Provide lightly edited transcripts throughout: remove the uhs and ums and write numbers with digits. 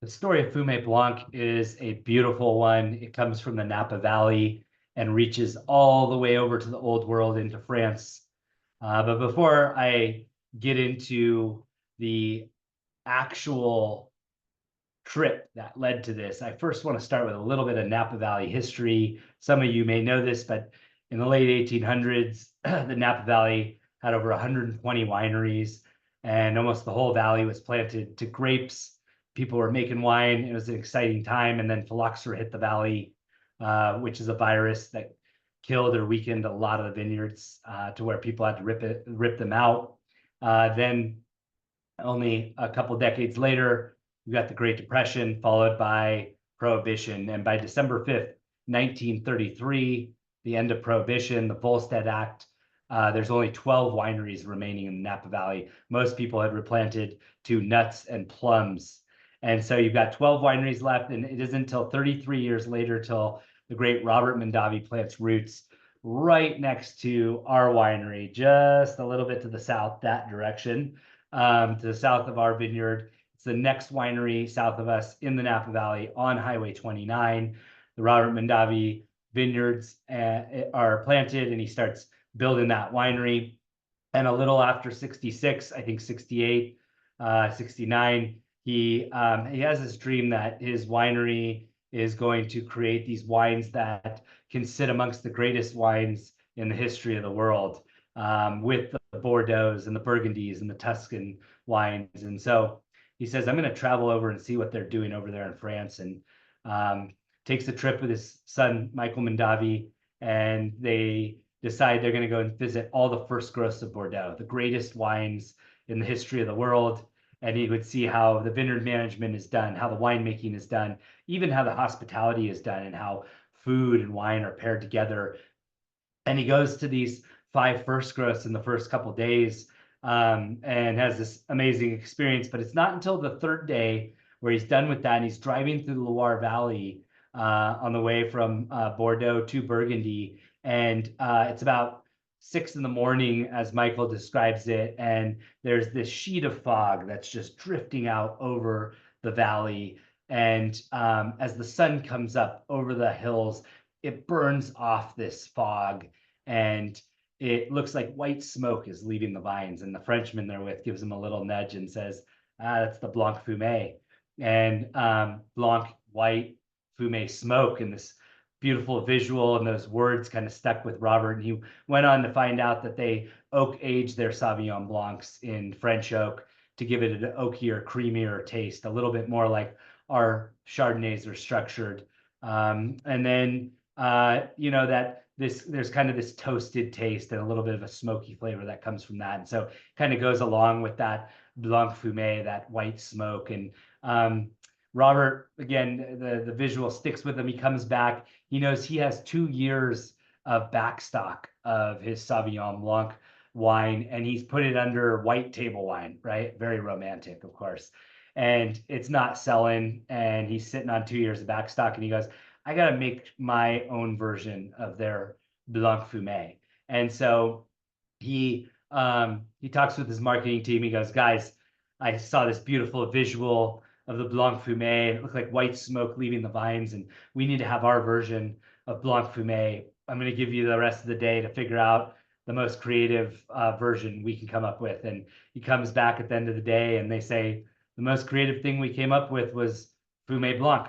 The story of Fumé Blanc is a beautiful one. It comes from the Napa Valley and reaches all the way over to the Old World into France. But before I get into the actual trip that led to this, I first want to start with a little bit of Napa Valley history. Some of you may know this, but in the late 1800s, the Napa Valley had over 120 wineries, and almost the whole valley was planted to grapes. People were making wine. It was an exciting time. And then phylloxera hit the valley, which is a virus that killed or weakened a lot of the vineyards to where people had to rip them out. Then only a couple decades later, you got the Great Depression, followed by Prohibition. And by December 5th, 1933, the end of Prohibition, the Volstead Act, there's only 12 wineries remaining in the Napa Valley. Most people had replanted to nuts and plums. And so you've got 12 wineries left, and it isn't until 33 years later till the great Robert Mondavi plants roots right next to our winery, just a little bit to the south, that direction, to the south of our vineyard. It's the next winery south of us in the Napa Valley on Highway 29. The Robert Mondavi vineyards are planted, and he starts building that winery. And a little after 66, I think 68, 69, he has this dream that his winery is going to create these wines that can sit amongst the greatest wines in the history of the world, with the Bordeaux's and the Burgundies and the Tuscan wines. And so he says, I'm going to travel over and see what they're doing over there in France, and takes a trip with his son, Michael Mondavi, and they decide they're going to go and visit all the first growths of Bordeaux, the greatest wines in the history of the world. And he would see how the vineyard management is done, how the winemaking is done, even how the hospitality is done, and how food and wine are paired together. And he goes to these 5 first growths in the first couple days, and has this amazing experience. But it's not until the third day where he's done with that, and he's driving through the Loire Valley on the way from Bordeaux to Burgundy. And it's about 6 in the morning, as Michael describes it, and there's this sheet of fog that's just drifting out over the valley. And as the sun comes up over the hills, it burns off this fog, and it looks like white smoke is leaving the vines. And the Frenchman they're with gives him a little nudge and says, that's the Blanc Fumé. And Blanc, white, Fumé, smoke, and this beautiful visual, and those words kind of stuck with Robert. And he went on to find out that they oak aged their Sauvignon Blancs in French oak to give it an oakier, creamier taste, a little bit more like our Chardonnays are structured. And then, that there's kind of this toasted taste and a little bit of a smoky flavor that comes from that. And so it kind of goes along with that Blanc Fumé, that white smoke. And Robert, again, the visual sticks with him. He comes back. He knows he has 2 years of backstock of his Sauvignon Blanc wine, and he's put it under white table wine, right? Very romantic, of course. And it's not selling, and he's sitting on 2 years of backstock, and he goes, I got to make my own version of their Blanc Fumé. And so he talks with his marketing team. He goes, guys, I saw this beautiful visual of the Blanc Fumé. It looked like white smoke leaving the vines, and we need to have our version of Blanc Fumé. I'm going to give you the rest of the day to figure out the most creative version we can come up with. And he comes back at the end of the day, and they say, the most creative thing we came up with was Fumé Blanc,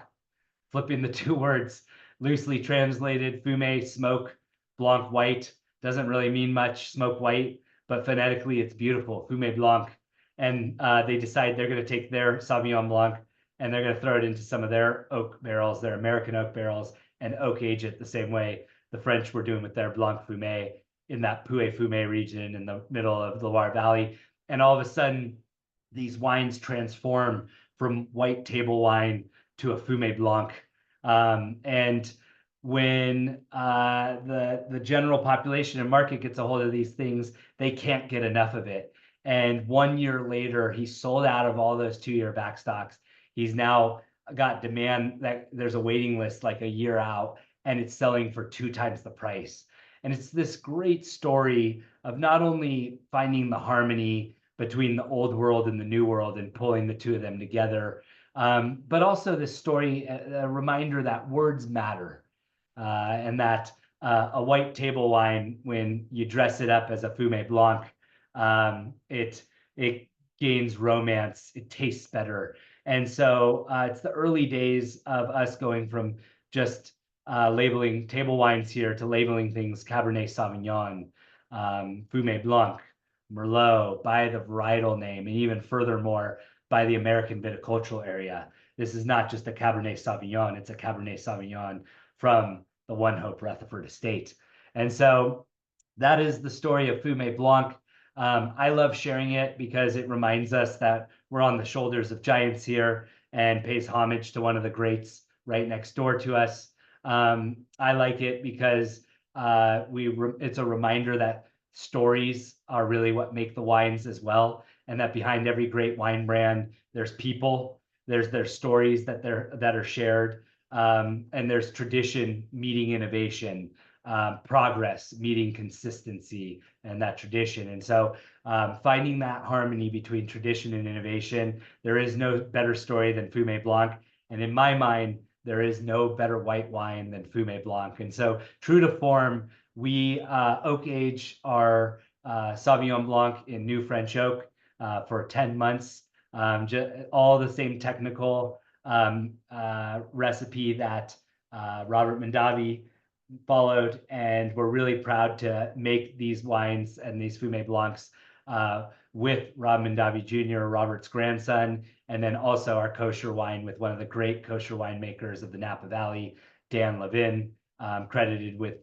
flipping the 2 words, loosely translated. Fumé, smoke, Blanc, white. Doesn't really mean much, smoke white, but phonetically it's beautiful, Fumé Blanc. And they decide they're going to take their Sauvignon Blanc and they're going to throw it into some of their oak barrels, their American oak barrels, and oak age it the same way the French were doing with their Blanc Fumé in that Pouilly-Fumé region in the middle of the Loire Valley. And all of a sudden, these wines transform from white table wine to a Fumé Blanc. And when the general population and market gets a hold of these things, they can't get enough of it. And 1 year later, he sold out of all those 2-year backstocks. He's now got demand that there's a waiting list like a year out, and it's selling for 2 times the price. And it's this great story of not only finding the harmony between the old world and the new world and pulling the 2 of them together, But also this story, a reminder that words matter, and that a white table wine, when you dress it up as a Fumé Blanc, it gains romance, it tastes better. And so it's the early days of us going from just labeling table wines here to labeling things Cabernet Sauvignon, Fumé Blanc, Merlot, by the varietal name, and even furthermore, by the American viticultural area. This is not just a Cabernet Sauvignon, it's a Cabernet Sauvignon from the ONEHOPE Rutherford estate. And so that is the story of Fumé Blanc. I love sharing it because it reminds us that we're on the shoulders of giants here and pays homage to one of the greats right next door to us. I like it because it's a reminder that stories are really what make the wines as well, and that behind every great wine brand, there's people, there's stories that are shared, and there's tradition meeting innovation, progress meeting consistency and that tradition. And so finding that harmony between tradition and innovation, there is no better story than Fumé Blanc. And in my mind, there is no better white wine than Fumé Blanc. And so true to form, we oak age our Sauvignon Blanc in new French oak for 10 months. All the same technical recipe that Robert Mondavi followed, and we're really proud to make these wines and these Fumé Blancs with Rob Mondavi Jr., Robert's grandson, and then also our kosher wine with one of the great kosher winemakers of the Napa Valley, Dan Levin, credited with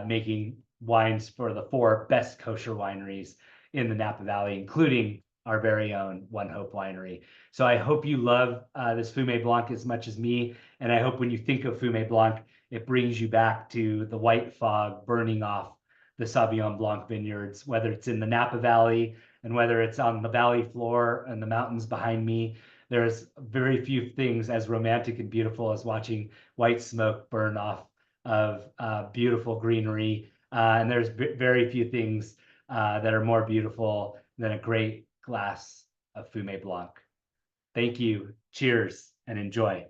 making wines for the 4 best kosher wineries in the Napa Valley, including our very own ONEHOPE winery. So I hope you love this Fumé Blanc as much as me, and I hope when you think of Fumé Blanc, it brings you back to the white fog burning off the Sauvignon Blanc vineyards, whether it's in the Napa Valley and whether it's on the valley floor and the mountains behind me. There's very few things as romantic and beautiful as watching white smoke burn off of beautiful greenery. And there's very few things that are more beautiful than a great glass of Fumé Blanc. Thank you, cheers, and enjoy.